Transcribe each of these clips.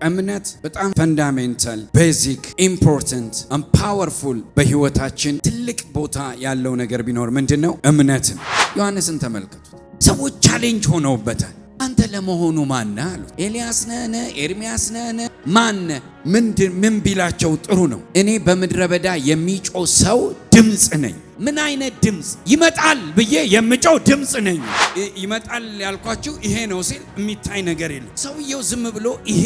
እምነት በጣም ፈንዳሜንታል ቤዚክ ኢምፖርታንት and powerful በህይወታችን ትልቅ ቦታ ያለው ነገር ቢኖር ምንድነው? እምነት። ዮሐንስን ተመልከቱት። ሰዎች ቻሌንጅ ሆነውበታል። አንተ ለመሆኑ ማን ነህ አሉት። ኤልያስ ነህ? ኤርሚያስ ነህ? ማን ነህ? ምን ቢላቸው ጥሩ ነው? እኔ በምድረ በዳ የሚጮህ ሰው ድምጽ ነኝ። ምን አይነት ድምጽ? ይመጣል ብዬ የምጮህ ድምጽ ነኝ። ይመጣል ያልኳችሁ ይሄ ነው ሲል የሚታይ ነገር የለም። ሰውየው ዝም ብሎ ይሄ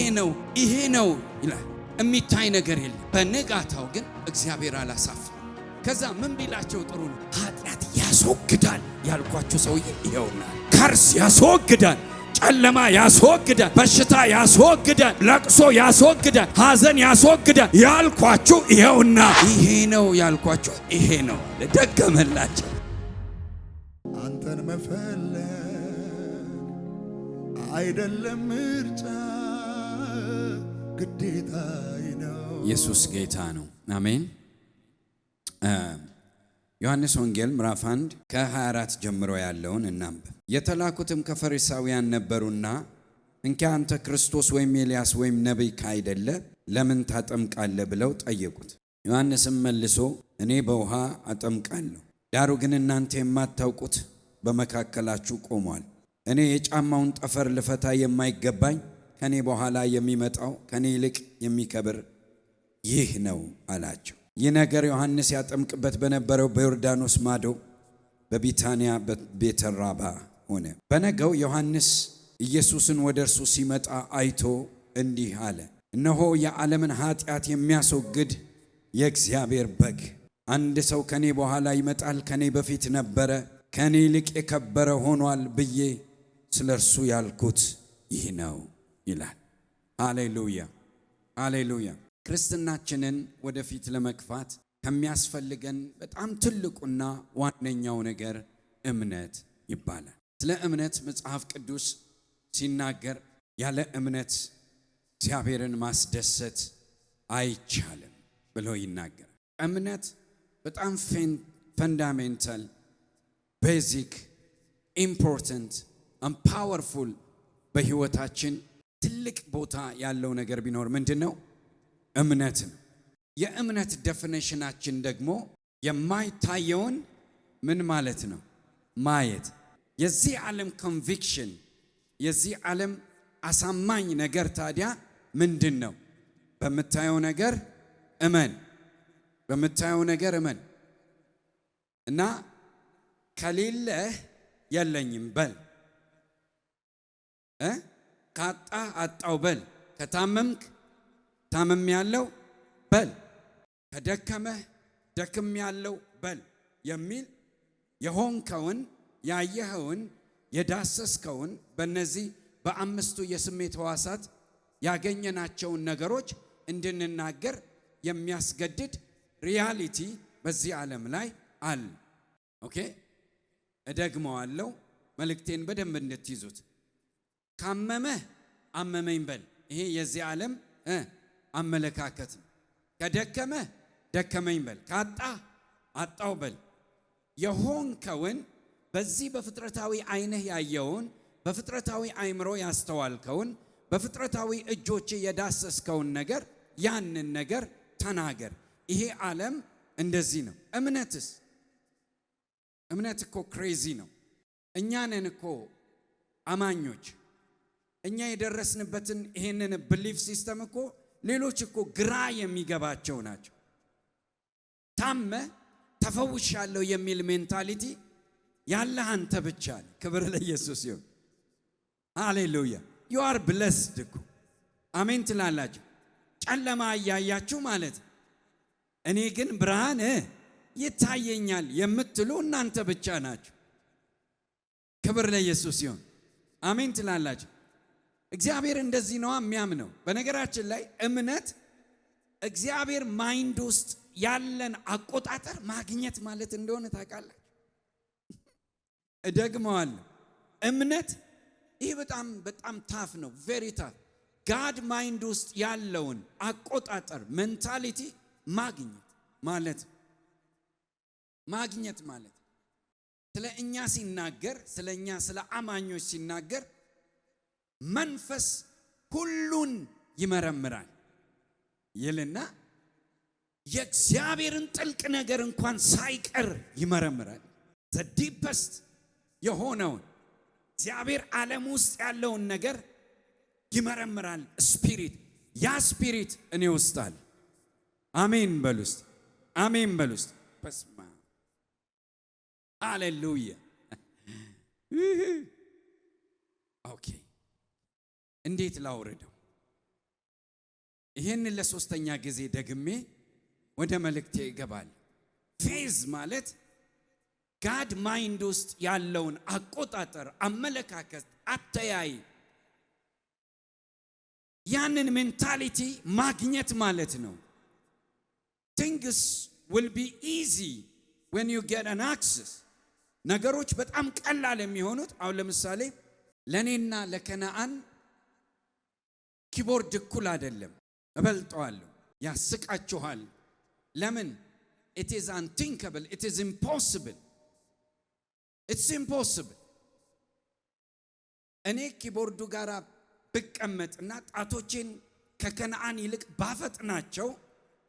ነው ይላል፣ የሚታይ ነገር የለም። በንጋታው ግን እግዚአብሔር አላሳፈረም። ከዛ ምን ቢላቸው ጥሩ ነው? ኃጢአት ያስወግዳል ያልኳችሁ ሰውዬ ይሄውና፣ ከርስ ያስወግዳል፣ ጨለማ ያስወግዳል፣ በሽታ ያስወግዳል፣ ለቅሶ ያስወግዳል፣ ሐዘን ያስወግዳል ያልኳችሁ ይሄውና። ይሄ ነው ያልኳችሁ ይሄ ነው። ደገመላቸው። አንተን መፈለግ አይደለም ምርጫ፣ ግዴታዬ ነው። ኢየሱስ ጌታ ነው። አሜን። ዮሐንስ ወንጌል ምዕራፍ 1 ከ24 ጀምሮ ያለውን እናንብብ። የተላኩትም ከፈሪሳውያን ነበሩና እንኪያ አንተ ክርስቶስ ወይም ኤልያስ ወይም ነቢይ ካይደለ ለምን ታጠምቃለህ ብለው ጠየቁት። ዮሐንስም መልሶ እኔ በውሃ አጠምቃለሁ፣ ዳሩ ግን እናንተ የማታውቁት በመካከላችሁ ቆሟል። እኔ የጫማውን ጠፈር ልፈታ የማይገባኝ ከኔ በኋላ የሚመጣው ከኔ ይልቅ የሚከብር ይህ ነው አላቸው። ይህ ነገር ዮሐንስ ያጠምቅበት በነበረው በዮርዳኖስ ማዶ በቢታንያ በቤተራባ ሆነ። በነገው ዮሐንስ ኢየሱስን ወደ እርሱ ሲመጣ አይቶ እንዲህ አለ፣ እነሆ የዓለምን ኃጢአት የሚያስወግድ የእግዚአብሔር በግ። አንድ ሰው ከኔ በኋላ ይመጣል፣ ከኔ በፊት ነበረ፣ ከኔ ይልቅ የከበረ ሆኗል ብዬ ስለ እርሱ ያልኩት ይህ ነው ይላል። ሃሌሉያ ሃሌሉያ። ክርስትናችንን ወደፊት ለመግፋት ከሚያስፈልገን በጣም ትልቁና ዋነኛው ነገር እምነት ይባላል። ስለ እምነት መጽሐፍ ቅዱስ ሲናገር ያለ እምነት እግዚአብሔርን ማስደሰት አይቻልም ብሎ ይናገራል። እምነት በጣም ፈንዳሜንታል ቤዚክ ኢምፖርታንት and powerful በህይወታችን ትልቅ ቦታ ያለው ነገር ቢኖር ምንድነው? እምነት ነው። የእምነት ዴፊኒሽናችን ደግሞ የማይታየውን ምን ማለት ነው? ማየት። የዚህ ዓለም ኮንቪክሽን፣ የዚህ ዓለም አሳማኝ ነገር ታዲያ ምንድን ነው? በምታየው ነገር እመን፣ በምታየው ነገር እመን እና ከሌለህ የለኝም በል፣ ካጣ አጣው በል፣ ከታመምክ ታመም ያለው በል፣ ከደከመህ ደክም ያለው በል የሚል የሆንከውን ያየኸውን የዳሰስከውን በእነዚህ በአምስቱ የስሜት ሕዋሳት ያገኘናቸውን ነገሮች እንድንናገር የሚያስገድድ ሪያሊቲ በዚህ ዓለም ላይ አለ። ኦኬ፣ እደግመዋለሁ መልእክቴን በደንብ እንድትይዙት። ካመመህ አመመኝ በል፣ ይሄ የዚህ ዓለም አመለካከት ነው። ከደከመህ ደከመኝ በል፣ ካጣ አጣው በል። የሆንከውን በዚህ በፍጥረታዊ ዓይንህ ያየውን፣ በፍጥረታዊ አእምሮ ያስተዋልከውን፣ በፍጥረታዊ እጆች የዳሰስከውን ነገር ያንን ነገር ተናገር። ይሄ ዓለም እንደዚህ ነው። እምነትስ? እምነት እኮ ክሬዚ ነው። እኛ ነን እኮ አማኞች። እኛ የደረስንበትን ይሄንን ብሊፍ ሲስተም እኮ ሌሎች እኮ ግራ የሚገባቸው ናቸው። ታመ ተፈውሻለሁ የሚል ሜንታሊቲ ያለህ አንተ ብቻ ነህ። ክብር ለኢየሱስ ይሁን። ሃሌሉያ። ዩ አር ብለስድ እኮ አሜን ትላላችሁ። ጨለማ እያያችሁ ማለት እኔ ግን ብርሃን ይታየኛል የምትሉ እናንተ ብቻ ናችሁ። ክብር ለኢየሱስ ይሁን። አሜን ትላላችሁ። እግዚአብሔር እንደዚህ ነው የሚያምነው። በነገራችን ላይ እምነት እግዚአብሔር ማይንድ ውስጥ ያለን አቆጣጠር ማግኘት ማለት እንደሆነ ታውቃላችሁ። እደግመዋለሁ። እምነት ይህ በጣም ታፍ ነው። ቬሪ ታፍ። ጋድ ማይንድ ውስጥ ያለውን አቆጣጠር ሜንታሊቲ ማግኘት ማለት ስለ እኛ ሲናገር፣ ስለ እኛ ስለ አማኞች ሲናገር መንፈስ ሁሉን ይመረምራል ይልና የእግዚአብሔርን ጥልቅ ነገር እንኳን ሳይቀር ይመረምራል። the deepest የሆነውን እግዚአብሔር ዓለም ውስጥ ያለውን ነገር ይመረምራል። ስፒሪት ያ ስፒሪት እኔ ውስጥ አለ። አሜን በሉስ፣ አሜን በሉስ። በስማ ሃሌሉያ። ኦኬ እንዴት ላውርደው? ይሄንን ለሶስተኛ ጊዜ ደግሜ ወደ መልእክቴ ይገባል። ፌዝ ማለት ጋድ ማይንድ ውስጥ ያለውን አቆጣጠር፣ አመለካከት፣ አተያይ ያንን ሜንታሊቲ ማግኘት ማለት ነው። things will be easy when you get an access። ነገሮች በጣም ቀላል የሚሆኑት አሁን ለምሳሌ ለኔና ለከነዓን ኪቦርድ እኩል አይደለም፣ እበልጠዋለሁ። ያስቃችኋል። ለምን? it is unthinkable, it is impossible, it's impossible። እኔ ኪቦርዱ ጋር ብቀመጥና ጣቶቼን ከከነዓን ይልቅ ባፈጥናቸው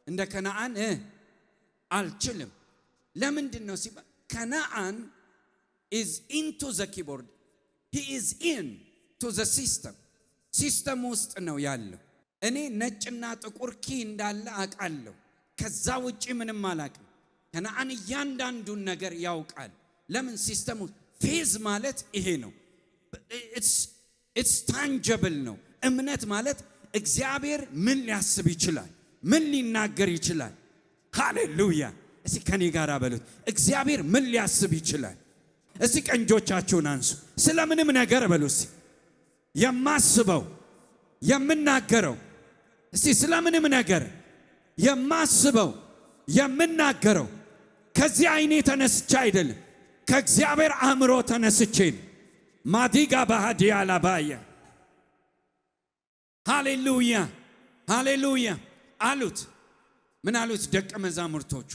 እንደ ከነዓን አልችልም። ለምንድን ነው ሲባል ከነዓን is into the keyboard, he is into the system። ሲስተም ውስጥ ነው ያለው። እኔ ነጭና ጥቁር ኪ እንዳለ አውቃለሁ። ከዛ ውጪ ምንም አላውቅም። ከነዓን እያንዳንዱን ነገር ያውቃል። ለምን? ሲስተሙ። ፌዝ ማለት ይሄ ነው። it's tangible ነው። እምነት ማለት እግዚአብሔር ምን ሊያስብ ይችላል? ምን ሊናገር ይችላል? ሃሌሉያ። እስቲ ከኔ ጋር በሉት፣ እግዚአብሔር ምን ሊያስብ ይችላል? እስቲ ቀንጆቻችሁን አንሱ። ስለምንም ነገር በሉ እስቲ የማስበው የምናገረው። እስቲ ስለምንም ነገር የማስበው የምናገረው ከዚህ አይኔ ተነስቼ አይደለም፣ ከእግዚአብሔር አእምሮ ተነስቼ ነው። ማዲጋ ባሃዲያ ላባያ ሃሌሉያ ሃሌሉያ አሉት። ምን አሉት ደቀ መዛሙርቶቹ?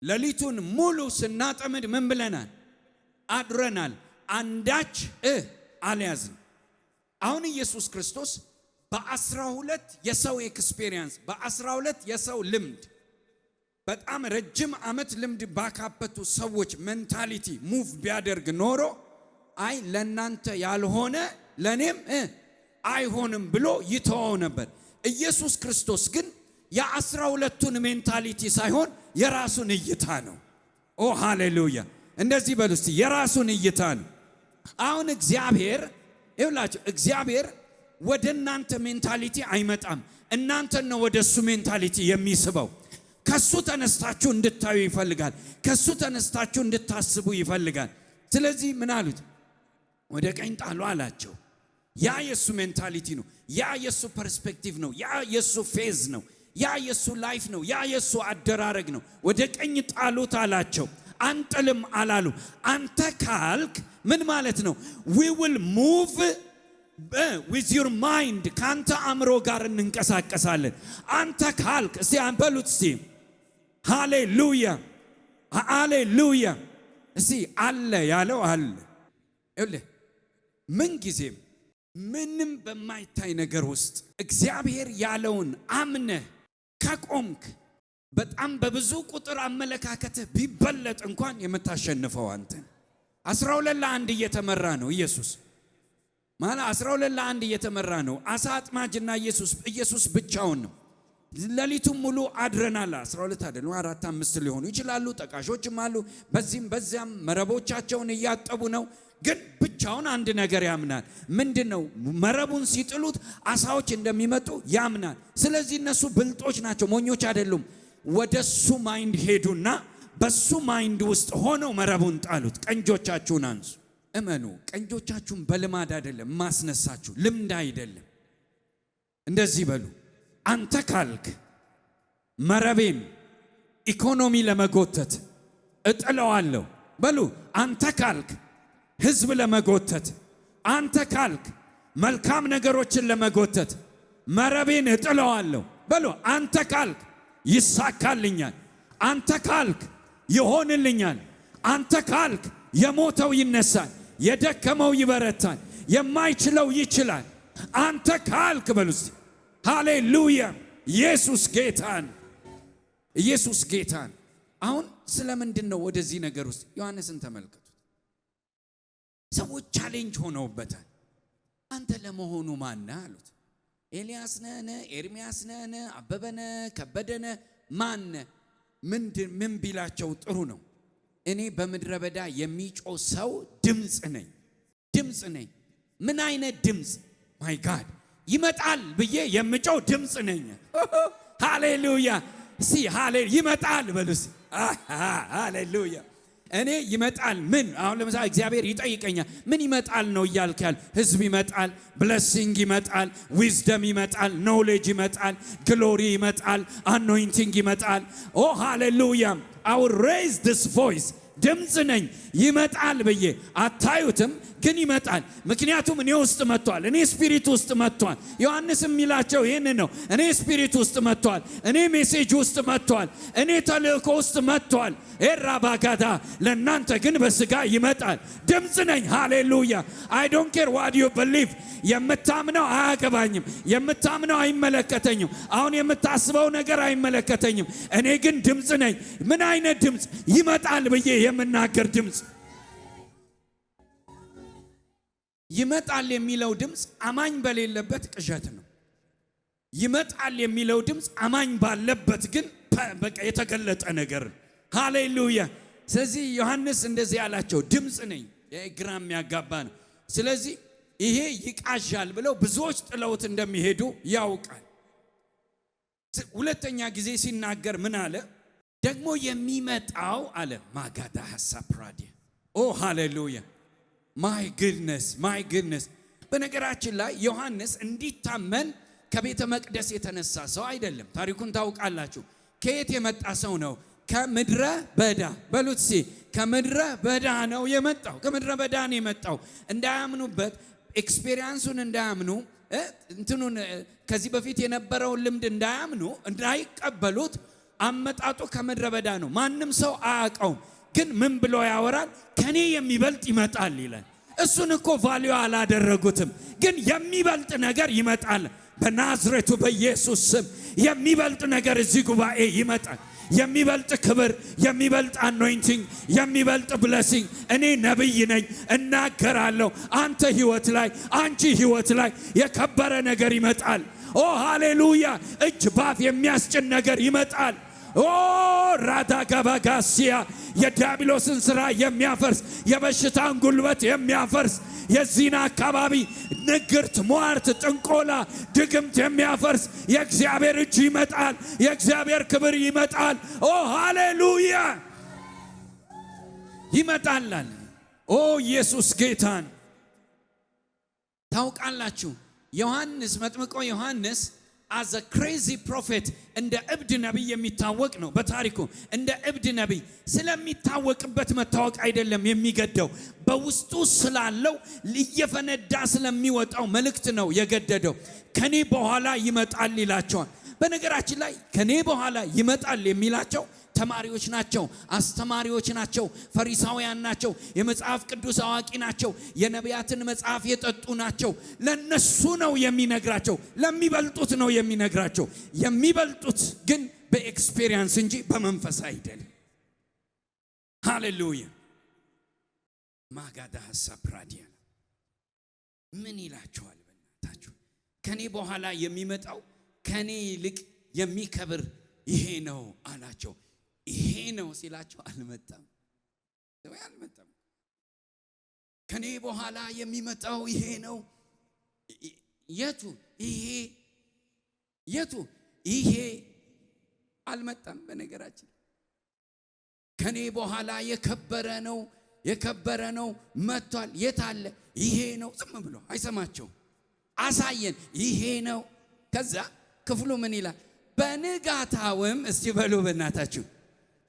ሌሊቱን ሙሉ ስናጠምድ ምን ብለናል? አድረናል፣ አንዳች አልያዝን። አሁን ኢየሱስ ክርስቶስ በ12 የሰው ኤክስፔሪየንስ በ12 የሰው ልምድ በጣም ረጅም ዓመት ልምድ ባካበቱ ሰዎች ሜንታሊቲ ሙቭ ቢያደርግ ኖሮ አይ ለናንተ ያልሆነ ለኔም አይሆንም ብሎ ይተወው ነበር። ኢየሱስ ክርስቶስ ግን የ12ቱን ሜንታሊቲ ሳይሆን የራሱን እይታ ነው። ኦ ሃሌሉያ! እንደዚህ በሉ እስቲ የራሱን እይታ ነው። አሁን እግዚአብሔር ይውላችሁ፣ እግዚአብሔር ወደ እናንተ ሜንታሊቲ አይመጣም። እናንተን ነው ወደ እሱ ሜንታሊቲ የሚስበው። ከሱ ተነስታችሁ እንድታዩ ይፈልጋል። ከሱ ተነስታችሁ እንድታስቡ ይፈልጋል። ስለዚህ ምን አሉት? ወደ ቀኝ ጣሉ አላቸው። ያ የሱ ሜንታሊቲ ነው። ያ የሱ ፐርስፔክቲቭ ነው። ያ የሱ ፌዝ ነው። ያ የሱ ላይፍ ነው። ያ የሱ አደራረግ ነው። ወደ ቀኝ ጣሉት አላቸው። አንጥልም አላሉ። አንተ ካልክ ምን ማለት ነው? we will move with your mind። ካንተ አእምሮ ጋር እንንቀሳቀሳለን። አንተ ካልክ እስቲ አንበሉት እስቲ ሃሌሉያ ሃሌሉያ። እስቲ አለ ያለው አለ። ይኸውልህ ምን ጊዜም ምንም በማይታይ ነገር ውስጥ እግዚአብሔር ያለውን አምነህ ከቆምክ በጣም በብዙ ቁጥር አመለካከትህ ቢበለጥ እንኳን የምታሸንፈው አንተ። 12-1 እየተመራ ነው ኢየሱስ ማለት 12-1 እየተመራ ነው። አሳ አጥማጅና ኢየሱስ ብቻውን ነው። ሌሊቱን ሙሉ አድረናል። 12 አይደለም 4-5 ሊሆኑ ይችላሉ። ጠቃሾችም አሉ። በዚህም በዚያም መረቦቻቸውን እያጠቡ ነው። ግን ብቻውን አንድ ነገር ያምናል። ምንድነው? መረቡን ሲጥሉት አሳዎች እንደሚመጡ ያምናል። ስለዚህ እነሱ ብልጦች ናቸው፣ ሞኞች አይደሉም። ወደሱ ማይንድ ሄዱና በሱ ማይንድ ውስጥ ሆነው መረቡን ጣሉት። ቀንጆቻችሁን አንሱ። እመኑ፣ ቀንጆቻችሁን በልማድ አይደለም ማስነሳችሁ፣ ልምድ አይደለም። እንደዚህ በሉ፣ አንተ ካልክ መረቤን ኢኮኖሚ ለመጎተት እጥለዋለሁ በሉ። አንተ ካልክ ህዝብ ለመጎተት፣ አንተ ካልክ መልካም ነገሮችን ለመጎተት መረቤን እጥለዋለሁ በሉ። አንተ ካልክ ይሳካልኛል፣ አንተ ካልክ ይሆንልኛል፣ አንተ ካልክ የሞተው ይነሳል፣ የደከመው ይበረታል፣ የማይችለው ይችላል። አንተ ካልክ በሉስ። ሃሌሉያ! ኢየሱስ ጌታን፣ ኢየሱስ ጌታን። አሁን ስለምንድን ነው ወደዚህ ነገር ውስጥ? ዮሐንስን ተመልከቱት። ሰዎች ቻሌንጅ ሆነውበታል። አንተ ለመሆኑ ማን ነህ አሉት። ኤልያስ ነህን? ኤርሚያስ ነህን? አበበ ነህ? ከበደ ነህ? ማን ነህ? ምን ቢላቸው ጥሩ ነው? እኔ በምድረ በዳ የሚጮህ ሰው ድምፅ ነኝ፣ ድምፅ ነኝ። ምን አይነት ድምፅ? ማይ ጋድ ይመጣል ብዬ የምጮህ ድምፅ ነኝ። ሃሌሉያ! ሲ ሃሌሉያ! ይመጣል በሉስ። ሃሌሉያ! እኔ ይመጣል። ምን አሁን ለምሳሌ እግዚአብሔር ይጠይቀኛል፣ ምን ይመጣል ነው እያልክ ያል? ህዝብ ይመጣል፣ ብለሲንግ ይመጣል፣ ዊዝደም ይመጣል፣ ኖሌጅ ይመጣል፣ ግሎሪ ይመጣል፣ አኖይንቲንግ ይመጣል። ኦ ሃሌሉያ! I will raise this voice። ድምፅ ነኝ። ይመጣል ብዬ አታዩትም፣ ግን ይመጣል። ምክንያቱም እኔ ውስጥ መጥቷል። እኔ ስፒሪት ውስጥ መጥቷል። ዮሐንስ የሚላቸው ይህን ነው። እኔ ስፒሪት ውስጥ መጥቷል። እኔ ሜሴጅ ውስጥ መጥቷል። እኔ ተልእኮ ውስጥ መጥቷል። ኤራባጋዳ ለእናንተ ግን በስጋ ይመጣል። ድምፅ ነኝ። ሃሌሉያ! I don't care what you believe። የምታምነው አያገባኝም። የምታምነው አይመለከተኝም። አሁን የምታስበው ነገር አይመለከተኝም። እኔ ግን ድምፅ ነኝ። ምን አይነት ድምፅ? ይመጣል ብዬ የምናገር ድምፅ። ይመጣል የሚለው ድምፅ አማኝ በሌለበት ቅዠት ነው። ይመጣል የሚለው ድምፅ አማኝ ባለበት ግን በቃ የተገለጠ ነገር። ሃሌሉያ! ስለዚህ ዮሐንስ እንደዚህ ያላቸው ድምፅ ነኝ። ግራ የሚያጋባ ነው። ስለዚህ ይሄ ይቃዣል ብለው ብዙዎች ጥለውት እንደሚሄዱ ያውቃል። ሁለተኛ ጊዜ ሲናገር ምን አለ? ደግሞ የሚመጣው አለ ማጋዳ ሐሳብ ፕራዲ። ኦ ሃሌሉያ! ማይ ጉድነስ ማይ ጉድነስ። በነገራችን ላይ ዮሐንስ እንዲታመን ከቤተ መቅደስ የተነሳ ሰው አይደለም። ታሪኩን ታውቃላችሁ። ከየት የመጣ ሰው ነው? ከምድረ በዳ በሉት። ከምድረ በዳ ነው የመጣው። ከምድረ በዳ ነው የመጣው። እንዳያምኑበት ኤክስፔሪየንሱን እንዳያምኑ እንትኑን ከዚህ በፊት የነበረውን ልምድ እንዳያምኑ እንዳይቀበሉት አመጣጡ ከምድረ በዳ ነው። ማንም ሰው አያውቀውም። ግን ምን ብሎ ያወራል? ከኔ የሚበልጥ ይመጣል ይላል። እሱን እኮ ቫልዩ አላደረጉትም። ግን የሚበልጥ ነገር ይመጣል። በናዝሬቱ በኢየሱስ ስም የሚበልጥ ነገር እዚህ ጉባኤ ይመጣል። የሚበልጥ ክብር፣ የሚበልጥ አኖይንቲንግ፣ የሚበልጥ ብለሲንግ። እኔ ነብይ ነኝ፣ እናገራለሁ። አንተ ህይወት ላይ፣ አንቺ ህይወት ላይ የከበረ ነገር ይመጣል። ኦ ሃሌሉያ! እጅ ባፍ የሚያስጭን ነገር ይመጣል። ኦ ራዳጋባጋሲያ የዲያብሎስን ሥራ የሚያፈርስ የበሽታን ጉልበት የሚያፈርስ የዚህን አካባቢ ንግርት፣ ሟርት፣ ጥንቆላ፣ ድግምት የሚያፈርስ የእግዚአብሔር እጅ ይመጣል። የእግዚአብሔር ክብር ይመጣል። ኦ ሃሌሉያ! ይመጣል። ኦ ኢየሱስ ጌታን ታውቃላችሁ። ዮሐንስ መጥምቆ ዮሐንስ as a crazy prophet እንደ እብድ ነብይ የሚታወቅ ነው። በታሪኩ እንደ እብድ ነብይ ስለሚታወቅበት መታወቅ አይደለም የሚገደው፣ በውስጡ ስላለው እየፈነዳ ስለሚወጣው መልእክት ነው የገደደው። ከኔ በኋላ ይመጣል ይላቸዋል። በነገራችን ላይ ከኔ በኋላ ይመጣል የሚላቸው ተማሪዎች ናቸው፣ አስተማሪዎች ናቸው፣ ፈሪሳውያን ናቸው፣ የመጽሐፍ ቅዱስ አዋቂ ናቸው፣ የነቢያትን መጽሐፍ የጠጡ ናቸው። ለነሱ ነው የሚነግራቸው፣ ለሚበልጡት ነው የሚነግራቸው። የሚበልጡት ግን በኤክስፔሪየንስ እንጂ በመንፈስ አይደለም። ሃሌሉያ! ማጋዳ ሐሳብ ራዲያ ምን ይላቸዋል? በእናታችሁ ከኔ በኋላ የሚመጣው ከኔ ይልቅ የሚከብር ይሄ ነው አላቸው። ይሄ ነው ሲላቸው አልመጣም። ከኔ በኋላ የሚመጣው ይሄ ነው። የቱ? ይሄ አልመጣም። በነገራችን ከኔ በኋላ የከበረ ነው መጥቷል። የት አለ? ይሄ ነው። ዝም ብሎ አይሰማቸውም። አሳየን። ይሄ ነው። ከዛ ክፍሉ ምን ይላል? በንጋታውም እስቲ በሉ በእናታችሁ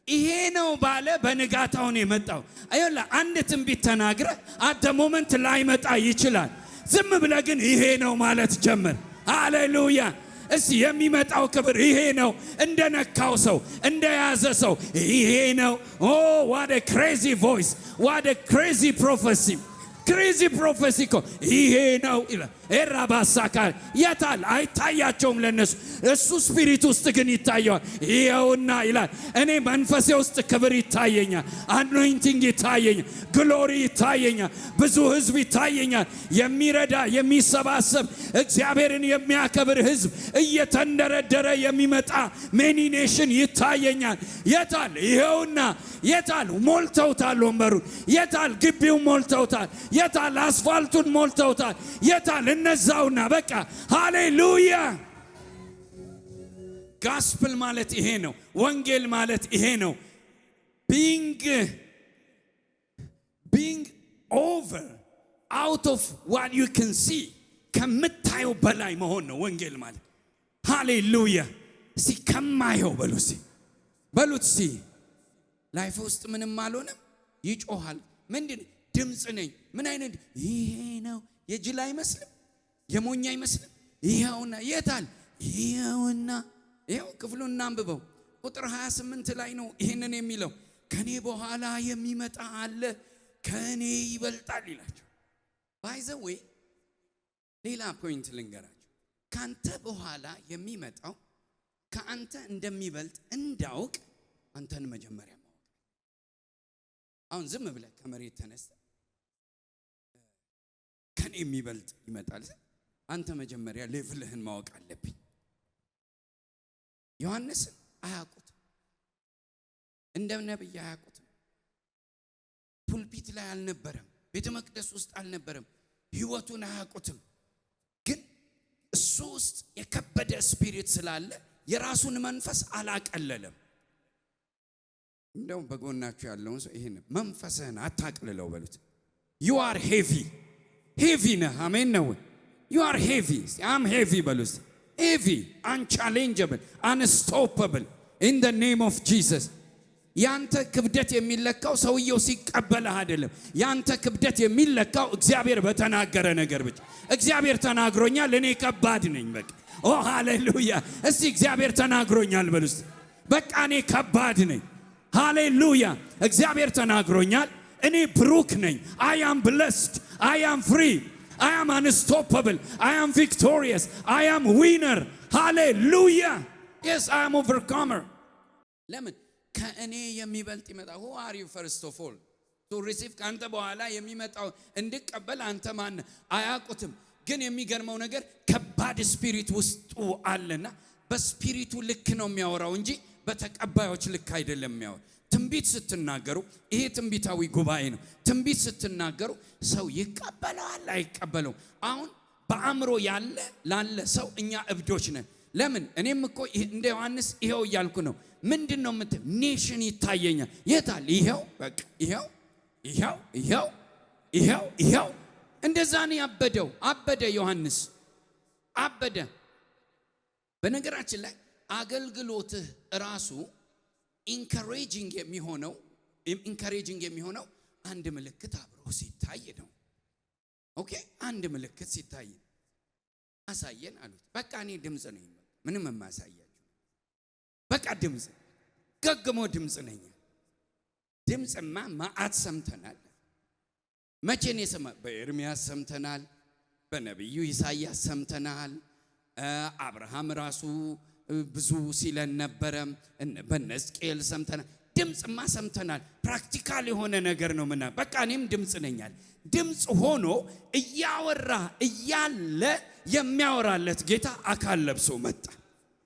ይሄ ነው ባለ በንጋታው ነው የመጣው። አይላ አንድ ትንቢት ተናግረ አት ሞመንት ላይመጣ ይችላል። ዝም ብለ ግን ይሄ ነው ማለት ጀመር። ሃሌሉያ! እስቲ የሚመጣው ክብር ይሄ ነው። እንደነካው ሰው እንደያዘ ሰው ይሄ ነው። ኦ what a crazy voice, what a crazy prophecy. ክሬዚ ፕሮፌሲ እኮ ይሄ ነው ይላል። ኤራባሳካ የታል? አይታያቸውም ለነሱ፣ እሱ ስፒሪት ውስጥ ግን ይታየዋል። ይኸውና ይላል እኔ መንፈሴ ውስጥ ክብር ይታየኛል፣ አኖይንቲንግ ይታየኛል፣ ግሎሪ ይታየኛል፣ ብዙ ህዝብ ይታየኛል። የሚረዳ የሚሰባሰብ እግዚአብሔርን የሚያከብር ህዝብ እየተንደረደረ የሚመጣ ሜኒ ኔሽን ይታየኛል። የታል? ይኸውና የታል? ሞልተውታል ወንበሩን። የታል? ግቢውን ሞልተውታል። የታል? አስፋልቱን ሞልተውታል። የታል? እነዛውና በቃ ሃሌሉያ። ጋስፕል ማለት ይሄ ነው። ወንጌል ማለት ይሄ ነው። ቢንግ ኦቨር አውት ኦፍ ዋት ዩ ካን ሲ፣ ከምታየው በላይ መሆን ነው ወንጌል ማለት። ሃሌሉያ። እስቲ ከማየው በሉት እስቲ። ላይፍ ውስጥ ምንም አልሆነም፣ ይጮሃል። ምንድን ድምፅ ነኝ። ምን አይነት ይሄ ነው? የጅል አይመስልም፣ የሞኝ አይመስልም። ይሄውና የታል? ይሄውና ይሄው ክፍሉን እናንብበው። ቁጥር 28 ላይ ነው ይሄንን የሚለው። ከኔ በኋላ የሚመጣ አለ ከኔ ይበልጣል ይላቸው። ባይዘው ሌላ ፖይንት ልንገራቸው። ካንተ በኋላ የሚመጣው ከአንተ እንደሚበልጥ እንዳውቅ አንተን መጀመሪያ ማወቅ። አሁን ዝም ብለህ ከመሬት ተነስተህ ከኔ የሚበልጥ ይመጣል፣ አንተ መጀመሪያ ሌቭልህን ማወቅ አለብኝ። ዮሐንስን አያውቁትም፣ እንደ ነብይ አያውቁትም። ፑልፒት ላይ አልነበረም፣ ቤተ መቅደስ ውስጥ አልነበረም፣ ህይወቱን አያውቁትም። ግን እሱ ውስጥ የከበደ ስፒሪት ስላለ የራሱን መንፈስ አላቀለለም። እንደውም በጎናችሁ ያለውን ሰው ይሄን መንፈስህን አታቅልለው በሉት። you are heavy ነህ። አሜን ነው። you are heavy I'm heavy በሉት። heavy unchallengeable unstoppable in the name of Jesus። ያንተ ክብደት የሚለካው ሰውየው ሲቀበልህ አይደለም። ያንተ ክብደት የሚለካው እግዚአብሔር በተናገረ ነገር ብቻ። እግዚአብሔር ተናግሮኛል፣ እኔ ከባድ ነኝ። በቃ ኦ ሃሌሉያ። እስቲ እግዚአብሔር ተናግሮኛል በሉት። በቃ እኔ ከባድ ነኝ። ሃሌሉያ። እግዚአብሔር ተናግሮኛል፣ እኔ ብሩክ ነኝ። I am blessed, I am free, I am unstoppable, I am victorious, I am winner. Hallelujah. Yes, I am overcomer. ለምን? ከእኔ የሚበልጥ ይመጣ። Who are you first of all to receive? ካንተ በኋላ የሚመጣው እንድቀበል አንተ ማን? አያውቁትም። ግን የሚገርመው ነገር ከባድ ስፒሪት ውስጡ አለና በስፒሪቱ ልክ ነው የሚያወራው እንጂ በተቀባዮች ልክ አይደለም የሚያወራው። ትንቢት ስትናገሩ፣ ይሄ ትንቢታዊ ጉባኤ ነው። ትንቢት ስትናገሩ ሰው ይቀበላል አይቀበለው። አሁን በአእምሮ ላለ ሰው እኛ እብዶች ነን። ለምን? እኔም እኮ እንደ ዮሐንስ ይሄው እያልኩ ነው። ምንድነው ኔሽን ይታየኛል። የታል? ይሄው በቃ ይሄው እንደዛ ነው ያበደው። አበደ ዮሐንስ አበደ። በነገራችን ላይ አገልግሎትህ ራሱ ኢንካሬጂንግ የሚሆነው አንድ ምልክት አብሮ ሲታይ ነው። ኦኬ፣ አንድ ምልክት ሲታይ አሳየን አሉት። በቃ እኔ ድምፅ ነኝ፣ ምንም የማያሳያችሁ በቃ ድምፅ፣ ገግሞ ድምፅ ነኝ። ድምፅማ ማአት ሰምተናል። መቼ ነው የሰማ? በኤርምያስ ሰምተናል፣ በነቢዩ ኢሳይያስ ሰምተናል። አብርሃም ራሱ ብዙ ሲለን ነበረ፣ በሕዝቅኤል ሰምተናል። ድምፅማ ሰምተናል። ፕራክቲካል የሆነ ነገር ነው። ምና በቃ እኔም ድምፅ ነኛል። ድምፅ ሆኖ እያወራ እያለ የሚያወራለት ጌታ አካል ለብሶ መጣ።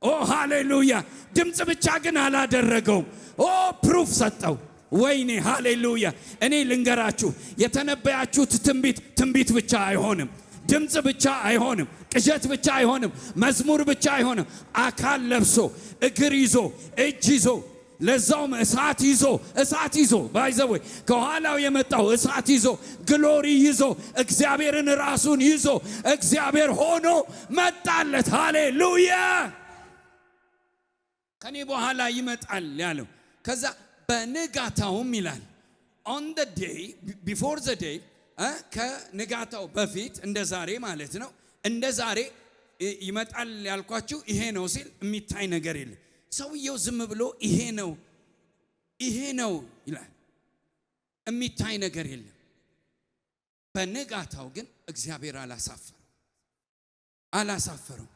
ኦ ሃሌሉያ! ድምፅ ብቻ ግን አላደረገውም። ኦ ፕሩፍ ሰጠው። ወይኔ ሃሌሉያ! እኔ ልንገራችሁ፣ የተነበያችሁት ትንቢት ብቻ አይሆንም። ድምፅ ብቻ አይሆንም። ቅዠት ብቻ አይሆንም። መዝሙር ብቻ አይሆንም። አካል ለብሶ እግር ይዞ እጅ ይዞ ለዛውም እሳት ይዞ ባይዘው ከኋላው የመጣው እሳት ይዞ ግሎሪ ይዞ እግዚአብሔርን ራሱን ይዞ እግዚአብሔር ሆኖ መጣለት። ሃሌሉያ! ከኔ በኋላ ይመጣል ያለው። ከዛ በንጋታውም ይላል on the day before the day ከንጋታው በፊት እንደ ዛሬ ማለት ነው። እንደ ዛሬ ይመጣል ያልኳችሁ ይሄ ነው ሲል የሚታይ ነገር የለም። ሰውየው ዝም ብሎ ይሄ ነው ይላል። የሚታይ ነገር የለም። በንጋታው ግን እግዚአብሔር አላሳፈረው። አላሳፈረው።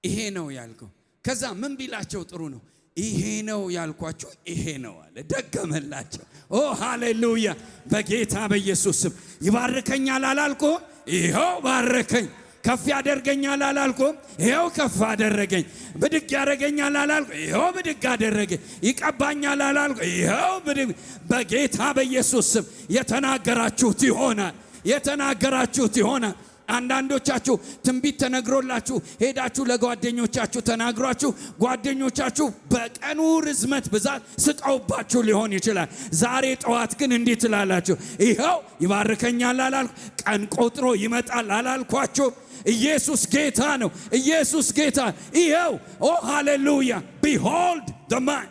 ይሄ ነው ያልከው። ከዛ ምን ቢላቸው ጥሩ ነው? ይሄ ነው ያልኳችሁ ይሄ ነው አለ። ደገመላቸው። ኦ ሃሌሉያ! በጌታ በኢየሱስ ስም ይባርከኛል አላልኩም? ይሄው ባረከኝ። ከፍ ያደርገኛል አላልኩም? ይሄው ከፍ አደረገኝ። ብድግ ያደርገኛል አላልኩም? ይሄው ብድግ አደረገኝ። ይቀባኛል አላልኩም? ይሄው ብድግ። በጌታ በኢየሱስ ስም የተናገራችሁት ይሆናል። የተናገራችሁት ይሆናል። አንዳንዶቻችሁ ትንቢት ተነግሮላችሁ ሄዳችሁ ለጓደኞቻችሁ ተናግሯችሁ ጓደኞቻችሁ በቀኑ ርዝመት ብዛት ስቀውባችሁ ሊሆን ይችላል። ዛሬ ጠዋት ግን እንዲህ ትላላችሁ፣ ይኸው ይባርከኛል አላልኩ? ቀን ቆጥሮ ይመጣል አላልኳችሁ? ኢየሱስ ጌታ ነው። ኢየሱስ ጌታ። ይኸው ኦ ሃሌሉያ! ቢሆልድ the man።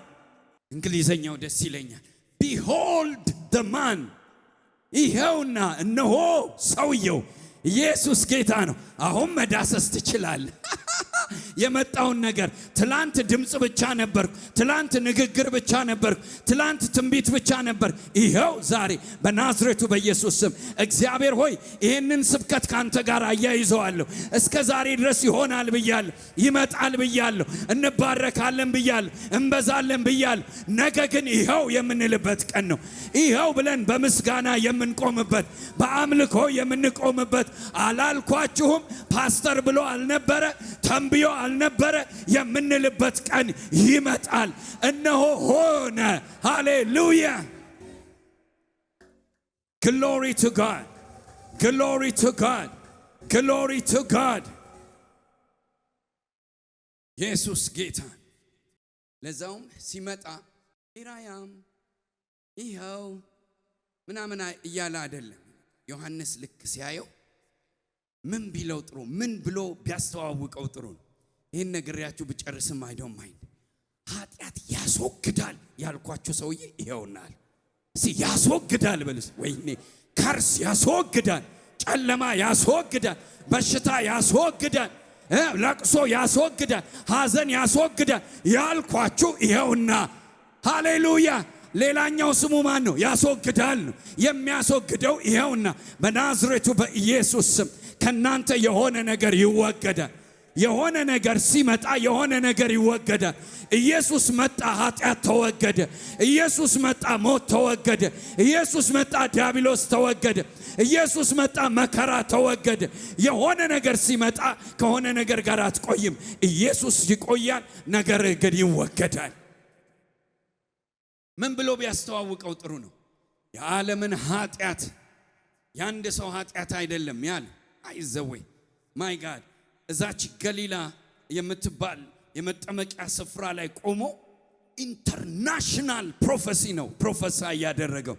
እንግሊዘኛው ደስ ይለኛል። ቢሆልድ the man። ይኸውና እነሆ ሰውየው። ኢየሱስ ጌታ ነው። አሁን መዳሰስ ትችላለህ። የመጣውን ነገር ትላንት ድምጽ ብቻ ነበርኩ፣ ትላንት ንግግር ብቻ ነበርኩ፣ ትላንት ትንቢት ብቻ ነበር። ይኸው ዛሬ በናዝሬቱ በኢየሱስ ስም እግዚአብሔር ሆይ ይህንን ስብከት ካንተ ጋር አያይዘዋለሁ። እስከ ዛሬ ድረስ ይሆናል ብያለሁ፣ ይመጣል ብያለሁ፣ እንባረካለን ብያለሁ፣ እንበዛለን ብያለሁ። ነገ ግን ይኸው የምንልበት ቀን ነው። ይኸው ብለን በምስጋና የምንቆምበት፣ በአምልኮ የምንቆምበት። አላልኳችሁም? ፓስተር ብሎ አልነበረ? ተንብዮ አልነበረ? የምንልበት ቀን ይመጣል። እነሆ ሆነ። ሃሌሉያ! ግሎሪ ቱ ጋድ፣ ግሎሪ ቱ ጋድ፣ ግሎሪ ቱ ጋድ። ኢየሱስ ጌታ። ለዛውም ሲመጣ ኢራያም ይኸው ምናምን እያለ አይደለም። ዮሐንስ ልክ ሲያየው ምን ቢለው ጥሩ፣ ምን ብሎ ቢያስተዋውቀው ጥሩ ነው? ይህን ነግሬያችሁ ብጨርስም አይደው ማይንድ ኃጢአት ያስወግዳል ያልኳችሁ ሰውዬ ይኸውናል። እስቲ ያስወግዳል በልስ። ወይኔ ከርስ ያስወግዳል፣ ጨለማ ያስወግዳል፣ በሽታ ያስወግዳል፣ ለቅሶ ያስወግዳል፣ ሐዘን ያስወግዳል ያልኳችሁ ይኸውና። ሃሌሉያ! ሌላኛው ስሙ ማን ነው? ያስወግዳል ነው። የሚያስወግደው ይኸውና በናዝሬቱ በኢየሱስ ስም ከናንተ የሆነ ነገር ይወገዳል። የሆነ ነገር ሲመጣ የሆነ ነገር ይወገዳል። ኢየሱስ መጣ፣ ኃጢአት ተወገደ። ኢየሱስ መጣ፣ ሞት ተወገደ። ኢየሱስ መጣ፣ ዲያብሎስ ተወገደ። ኢየሱስ መጣ፣ መከራ ተወገደ። የሆነ ነገር ሲመጣ ከሆነ ነገር ጋር አትቆይም። ኢየሱስ ይቆያል፣ ነገር ግን ይወገዳል። ምን ብሎ ቢያስተዋውቀው ጥሩ ነው? የዓለምን ኃጢአት ያንድ ሰው ኃጢአት አይደለም ያለ አይዘወይ ማይ ጋድ እዛች ገሊላ የምትባል የመጠመቂያ ስፍራ ላይ ቆሞ ኢንተርናሽናል ፕሮፌሲ ነው ፕሮፌሳይ ያደረገው።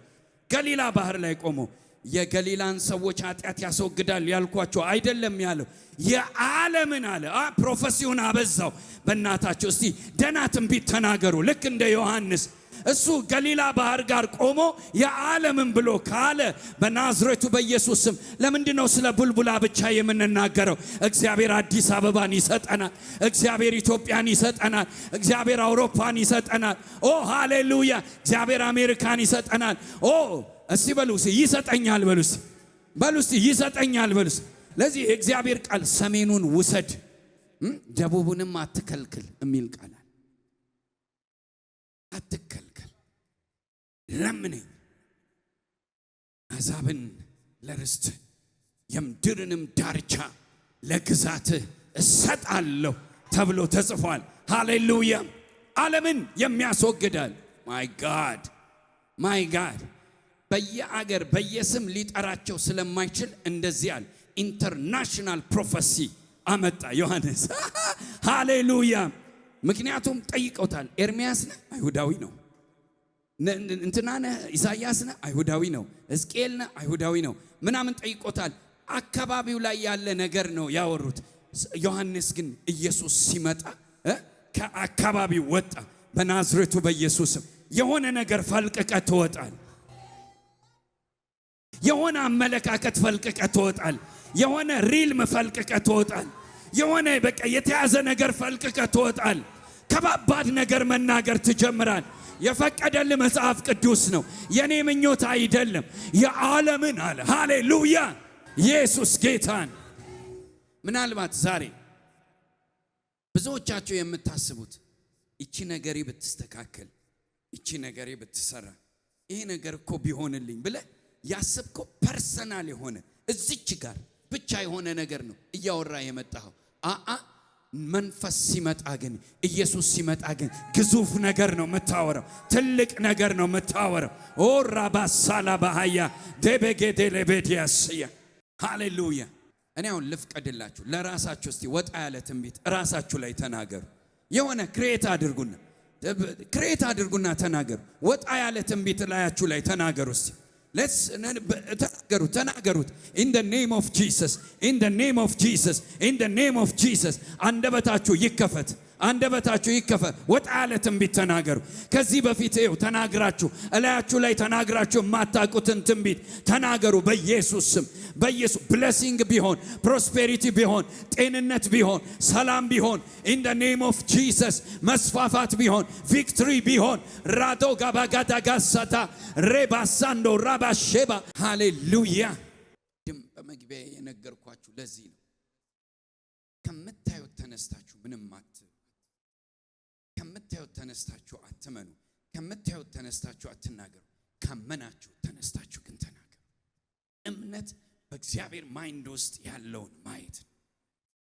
ገሊላ ባህር ላይ ቆሞ የገሊላን ሰዎች ኃጢአት ያስወግዳል ያልኳቸው አይደለም ያለው፣ የዓለምን አለ። ፕሮፌሲውን አበዛው። በእናታቸው እስቲ ደህና ትንቢት ተናገሩ። ልክ እንደ ዮሐንስ እሱ ገሊላ ባህር ጋር ቆሞ የዓለምን ብሎ ካለ በናዝሬቱ በኢየሱስ ስም ለምንድነው ስለ ቡልቡላ ብቻ የምንናገረው? እግዚአብሔር አዲስ አበባን ይሰጠናል። እግዚአብሔር ኢትዮጵያን ይሰጠናል። እግዚአብሔር አውሮፓን ይሰጠናል። ኦ ሃሌሉያ! እግዚአብሔር አሜሪካን ይሰጠናል። ኦ እስቲ በሉስ ይሰጠኛል፣ በሉስ በሉስ ይሰጠኛል፣ በሉስ። ለዚህ የእግዚአብሔር ቃል ሰሜኑን ውሰድ ደቡቡንም አትከልክል የሚል ቃል አትከልክል፣ ለምነኝ አሕዛብን ለርስት የምድርንም ዳርቻ ለግዛት እሰጣለሁ ተብሎ ተጽፏል። ሃሌሉያ! ዓለምን የሚያስወግዳል። ማይ ጋድ ማይ ጋድ። በየአገር በየስም ሊጠራቸው ስለማይችል እንደዚህ አለ። ኢንተርናሽናል ፕሮፌሲ አመጣ ዮሐንስ። ሃሌሉያ! ምክንያቱም ጠይቀውታል። ኤርሚያስ ነህ? አይሁዳዊ ነው። እንትና ነህ? ኢሳይያስ ነህ? አይሁዳዊ ነው። ሕዝቅኤል ነህ? አይሁዳዊ ነው። ምናምን ጠይቆታል። አካባቢው ላይ ያለ ነገር ነው ያወሩት። ዮሐንስ ግን ኢየሱስ ሲመጣ ከአካባቢው ወጣ። በናዝሬቱ በኢየሱስም የሆነ ነገር ፈልቅቀ ትወጣል። የሆነ አመለካከት ፈልቅቀ ትወጣል። የሆነ ሪልም ፈልቅቀ ትወጣል። የሆነ በቃ የተያዘ ነገር ፈልቅቀ ትወጣል። ከባባድ ነገር መናገር ትጀምራል። የፈቀደል መጽሐፍ ቅዱስ ነው። የኔ ምኞት አይደለም። የዓለምን አለ። ሃሌሉያ! ኢየሱስ ጌታን። ምናልባት ዛሬ ብዙዎቻችሁ የምታስቡት እቺ ነገሬ ብትስተካከል፣ እቺ ነገሬ ብትሰራ፣ ይሄ ነገር እኮ ቢሆንልኝ ብለ ያሰብከው ፐርሰናል የሆነ እዚች ጋር ብቻ የሆነ ነገር ነው እያወራ የመጣው። መንፈስ ሲመጣ ግን ኢየሱስ ሲመጣ ግን ግዙፍ ነገር ነው የምታወራው፣ ትልቅ ነገር ነው የምታወራው። ኦ ራባሳላ ባሃያ ደበጌዴ ለቤዲያስያ ሃሌሉያ። እኔ አሁን ልፍቀድላችሁ ለራሳችሁ እስቲ ወጣ ያለ ትንቢት ራሳችሁ ላይ ተናገሩ። የሆነ ክሬት አድርጉና ተናገሩ። ወጣ ያለ ትንቢት ላያችሁ ላይ ተናገሩ እስቲ ተናገሩት። in the name of Jesus, in the name of Jesus, in the name of Jesus። አንደበታችሁ ይከፈት፣ አንደበታችሁ ይከፈት። ወጣ ያለ ትንቢት ተናገሩ። ከዚህ በፊት ይኸው ተናግራችሁ እላያችሁ ላይ ተናግራችሁ የማታውቁትን ትንቢት ተናገሩ በኢየሱስ ስም። በኢየሱስ ብሌሲንግ ቢሆን፣ ፕሮስፔሪቲ ቢሆን፣ ጤንነት ቢሆን፣ ሰላም ቢሆን in the name of Jesus። መስፋፋት ቢሆን፣ ቪክትሪ ቢሆን ራዶ ጋባጋዳ ጋሳታ ሬባሳንዶ ራባሼባ ሃሌሉያ። በመግቢያ የነገርኳችሁ ለዚህ ነው። ከምታዩት ተነስታችሁ ምንም ከምታዩት ተነስታችሁ አትመኑ። ከምታዩት ተነስታችሁ አትናገሩ። ካመናችሁ ተነስታችሁ ግን ተናገሩ። እምነት በእግዚአብሔር ማይንድ ውስጥ ያለውን ማየት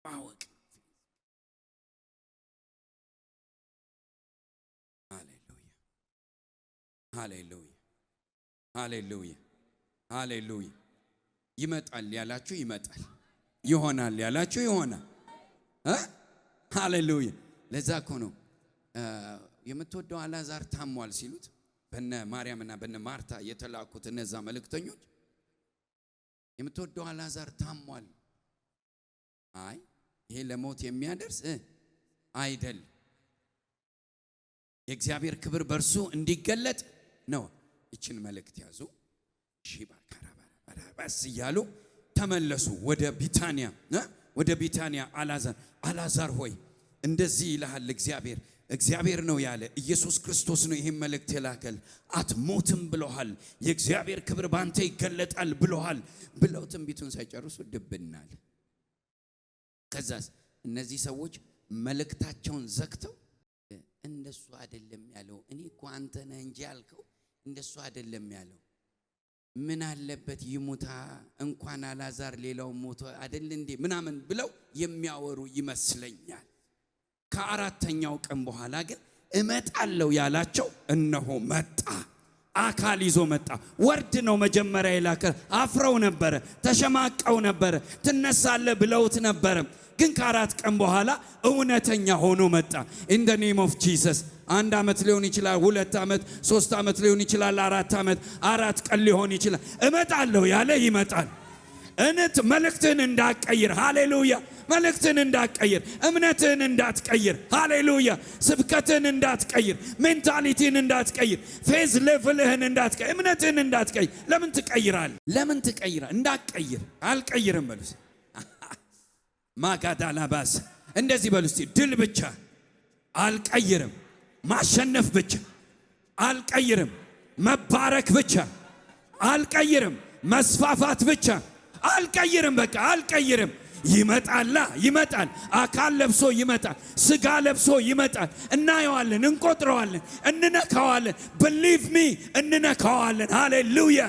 ማወቅ። ሃሌሉያ ሃሌሉያ ሃሌሉያ ሃሌሉያ። ይመጣል ያላችሁ ይመጣል፣ ይሆናል ያላችሁ ይሆናል። ሃሌሉያ። ለዛ እኮ ነው የምትወደው አልዓዛር ታሟል ሲሉት በነ ማርያምና በነ ማርታ የተላኩት እነዛ መልእክተኞች የምትወደው አልዓዛር ታሟል፣ አይ ይሄ ለሞት የሚያደርስ አይደል፣ የእግዚአብሔር ክብር በእርሱ እንዲገለጥ ነው። ይችን መልእክት ያዙ። ባስ እያሉ ተመለሱ ወደ ቢታንያ። አልዓዛር ሆይ እንደዚህ ይልሃል እግዚአብሔር ነው ያለ፣ ኢየሱስ ክርስቶስ ነው ይህን መልእክት የላከል። አትሞትም ብለዋል፣ የእግዚአብሔር ክብር ባንተ ይገለጣል ብለዋል ብለው ትንቢቱን ሳይጨርሱ ድብናል። ከዛስ እነዚህ ሰዎች መልእክታቸውን ዘግተው እንደሱ አይደለም ያለው፣ እኔ እኮ አንተ ነህ እንጂ ያልከው እንደሱ አይደለም ያለው፣ ምን አለበት ይሙታ እንኳን አልዓዛር ሌላው ሞቶ አይደል እንዴ ምናምን ብለው የሚያወሩ ይመስለኛል። ከአራተኛው ቀን በኋላ ግን እመጣለሁ ያላቸው እነሆ መጣ። አካል ይዞ መጣ። ወርድ ነው መጀመሪያ የላከ። አፍረው ነበረ፣ ተሸማቀው ነበረ፣ ትነሳለህ ብለውት ነበረ። ግን ከአራት ቀን በኋላ እውነተኛ ሆኖ መጣ። in the name of Jesus። 1 ዓመት ሊሆን ይችላል፣ 2 ዓመት፣ 3 ዓመት ሊሆን ይችላል፣ 4 ዓመት፣ 4 ቀን ሊሆን ይችላል። እመጣለሁ ያለ ይመጣል። መልእክትን እንዳትቀይር፣ ሃሌሉያ። መልእክትን እንዳትቀይር፣ እምነትን እንዳትቀይር፣ ሃሌሉያ። ስብከትን እንዳትቀይር፣ ሜንታሊቲን እንዳትቀይር፣ ፌዝ ሌቭልህን እንዳትቀይር፣ እምነትን እንዳትቀይር። ለምን ትቀይራለህ? ለምን ትቀይራለህ? እንዳትቀይር። አልቀይርም በሉስ። ማጋዳላባስ እንደዚህ በሉ እስቲ። ድል ብቻ አልቀይርም፣ ማሸነፍ ብቻ አልቀይርም፣ መባረክ ብቻ አልቀይርም፣ መስፋፋት ብቻ አልቀይርም። በቃ አልቀይርም። ይመጣል። አካል ለብሶ ይመጣል። ስጋ ለብሶ ይመጣል። እናየዋለን፣ እንቆጥረዋለን፣ እንነካዋለን። believe me እንነካዋለን። ሃሌሉያ።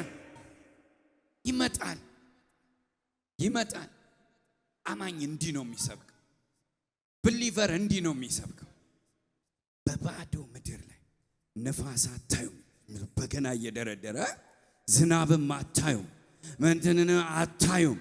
ይመጣል። አማኝ እንዲህ ነው የሚሰብከው። ብሊቨር እንዲህ ነው የሚሰብከው። በባዶ ምድር ላይ ነፋስ አታዩም፣ በገና እየደረደረ ዝናብም አታዩም፣ ምንድን አታዩም።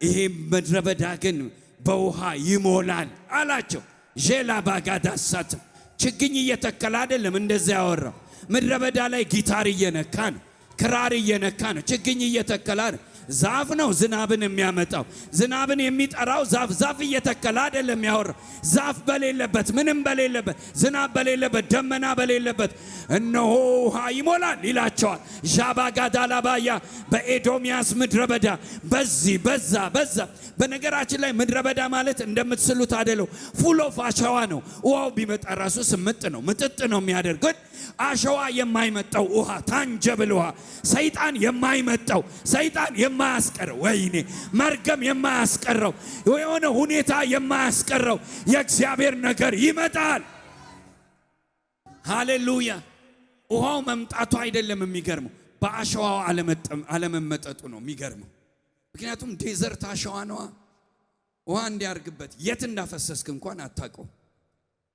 ይሄ ምድረ በዳ ግን በውሃ ይሞላል አላቸው። ጄላ ባጋዳሳት ችግኝ እየተከለ አይደለም እንደዚያ ያወራው። ምድረ በዳ ላይ ጊታር እየነካ ነው፣ ክራር እየነካ ነው። ችግኝ እየተከለ ነው። ዛፍ ነው ዝናብን የሚያመጣው። ዝናብን የሚጠራው ዛፍ እየተከለ አይደለም ያወራው። ዛፍ በሌለበት፣ ምንም በሌለበት፣ ዝናብ በሌለበት፣ ደመና በሌለበት እነሆ ውሃ ይሞላል ይላቸዋል። ዣባጋዳላባያ በኤዶሚያስ ምድረ በዳ በዚህ በዛ። በነገራችን ላይ ምድረ በዳ ማለት እንደምትስሉት አይደለም፣ ፉል ኦፍ አሸዋ ነው። ውሃው ቢመጣ ራሱ ስምጥ ነው፣ ምጥጥ ነው የሚያደርገው። አሸዋ የማይመጣው ውሃ፣ ታንጀብል ውሃ፣ ሰይጣን የማይመጣው፣ ሰይጣን የማያስቀረው ወይኔ መርገም የማያስቀረው የሆነ ሁኔታ የማያስቀረው የእግዚአብሔር ነገር ይመጣል። ሃሌሉያ። ውሃው መምጣቱ አይደለም የሚገርመው፣ በአሸዋው አለመመጠጡ ነው የሚገርመው። ምክንያቱም ዴዘርት አሸዋ ነዋ። ውሃ እንዲያርግበት የት እንዳፈሰስክ እንኳን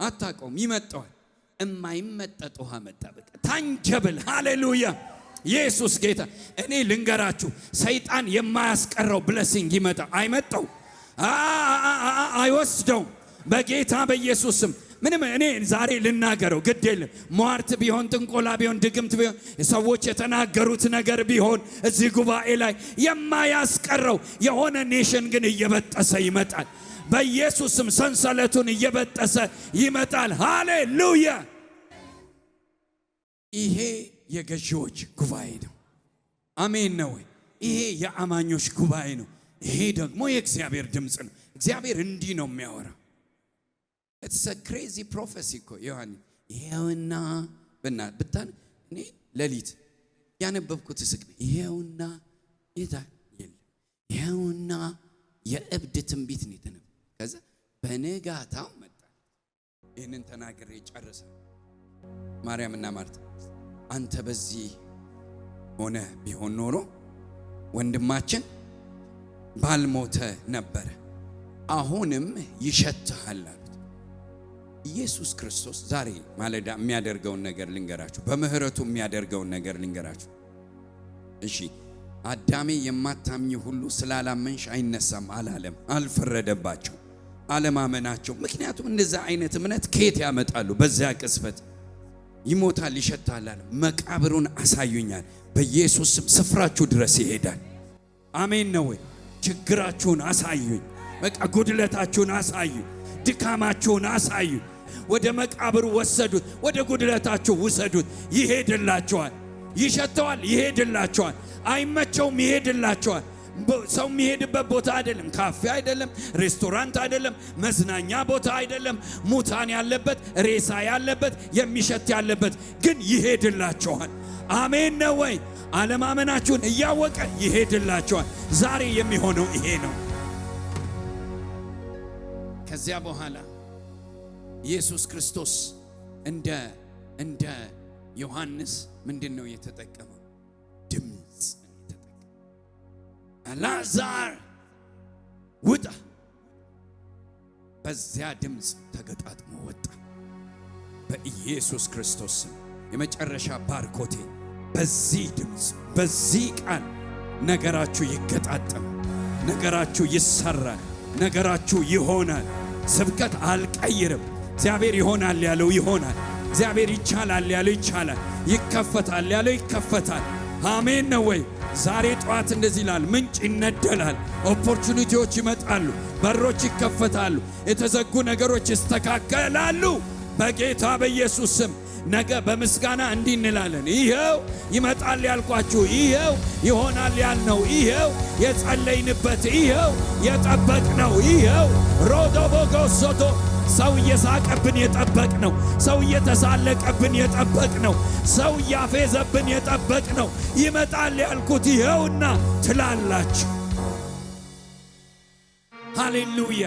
አታውቀውም። ይመጣዋል። የማይመጠጥ ውሃ መጣ። በቃ ታንጀብል። ሃሌሉያ። ኢየሱስ ጌታ። እኔ ልንገራችሁ፣ ሰይጣን የማያስቀረው ብለሲንግ ይመጣ አይመጣው፣ አይወስደው በጌታ በኢየሱስ ስም። ምንም እኔ ዛሬ ልናገረው ግድ የለም። ሟርት ቢሆን ጥንቆላ ቢሆን ድግምት ቢሆን ሰዎች የተናገሩት ነገር ቢሆን እዚህ ጉባኤ ላይ የማያስቀረው የሆነ ኔሽን ግን እየበጠሰ ይመጣል። በኢየሱስም ሰንሰለቱን እየበጠሰ ይመጣል። ሃሌሉያ። ይሄ የገዢዎች ጉባኤ ነው። አሜን ነው። ይሄ የአማኞች ጉባኤ ነው። ይሄ ደግሞ የእግዚአብሔር ድምፅ ነው። እግዚአብሔር እንዲህ ነው የሚያወራ። It's a crazy prophecy እኮ ዮሐንስ ይሄውና ብታን እኔ ሌሊት ያነበብኩት ስቅ ይሄውና የለም ይሄውና የእብድ ትንቢት ነው የተነበየው። ከዛ በነጋታው መጣ። ይህንን ተናግሬ ጨርሰ ማርያምና ማርታ አንተ በዚህ ሆነ ቢሆን ኖሮ ወንድማችን ባልሞተ ነበር፣ አሁንም ይሸትሃል አሉት። ኢየሱስ ክርስቶስ ዛሬ ማለዳ የሚያደርገውን ነገር ልንገራችሁ፣ በምህረቱ የሚያደርገውን ነገር ልንገራችሁ። እሺ አዳሜ የማታምኝ ሁሉ ስላላመንሽ አይነሳም አላለም፣ አልፈረደባቸው አለማመናቸው። ምክንያቱም እንደዛ አይነት እምነት ከየት ያመጣሉ? በዚያ ቅጽበት ይሞታል ይሸታል አለ። መቃብሩን አሳዩኛል። በኢየሱስ ስም ስፍራችሁ ድረስ ይሄዳል። አሜን ነው ወይ? ችግራችሁን አሳዩኝ፣ በቃ ጉድለታችሁን አሳዩ፣ ድካማችሁን አሳዩ። ወደ መቃብሩ ወሰዱት፣ ወደ ጉድለታችሁ ውሰዱት። ይሄድላችኋል። ይሸተዋል፣ ይሄድላችኋል። አይመቸውም፣ ይሄድላችኋል። ሰው የሚሄድበት ቦታ አይደለም፣ ካፌ አይደለም፣ ሬስቶራንት አይደለም፣ መዝናኛ ቦታ አይደለም፣ ሙታን ያለበት ሬሳ ያለበት የሚሸት ያለበት ግን ይሄድላችኋል። አሜን ነው ወይ? አለማመናችሁን እያወቀ ይሄድላችኋል። ዛሬ የሚሆነው ይሄ ነው። ከዚያ በኋላ ኢየሱስ ክርስቶስ እንደ ዮሐንስ ምንድነው የተጠቀመው? ድምጽ የተጠቀመው። አልዓዛር ውጣ። በዚያ ድምጽ ተገጣጥሞ ወጣ። በኢየሱስ ክርስቶስ ስም የመጨረሻ ባርኮቴ፣ በዚህ ድምጽ በዚህ ቃል ነገራችሁ ይገጣጠም፣ ነገራችሁ ይሰራል፣ ነገራችሁ ይሆናል። ስብከት አልቀይርም። እግዚአብሔር ይሆናል ያለው ይሆናል። እግዚአብሔር ይቻላል ያለው ይቻላል። ይከፈታል ያለው ይከፈታል። አሜን ነው ወይ? ዛሬ ጠዋት እንደዚህ ይላል፣ ምንጭ ይነደላል፣ ኦፖርቹኒቲዎች ይመጣሉ፣ በሮች ይከፈታሉ፣ የተዘጉ ነገሮች ይስተካከላሉ በጌታ በኢየሱስ ስም። ነገ በምስጋና እንዲህ እንላለን፣ ይሄው ይመጣል ያልኳችሁ፣ ይሄው ይሆናል ያልነው፣ ይሄው የጸለይንበት፣ ይሄው የጠበቅነው፣ ይሄው ሮዶቦጎሶቶ ሰው እየሳቀብን የጠበቅነው፣ ሰው እየተሳለቀብን የጠበቅነው፣ ሰው እያፌዘብን የጠበቅነው ይመጣል ያልኩት ይሄውና ትላላችሁ። ሃሌሉያ።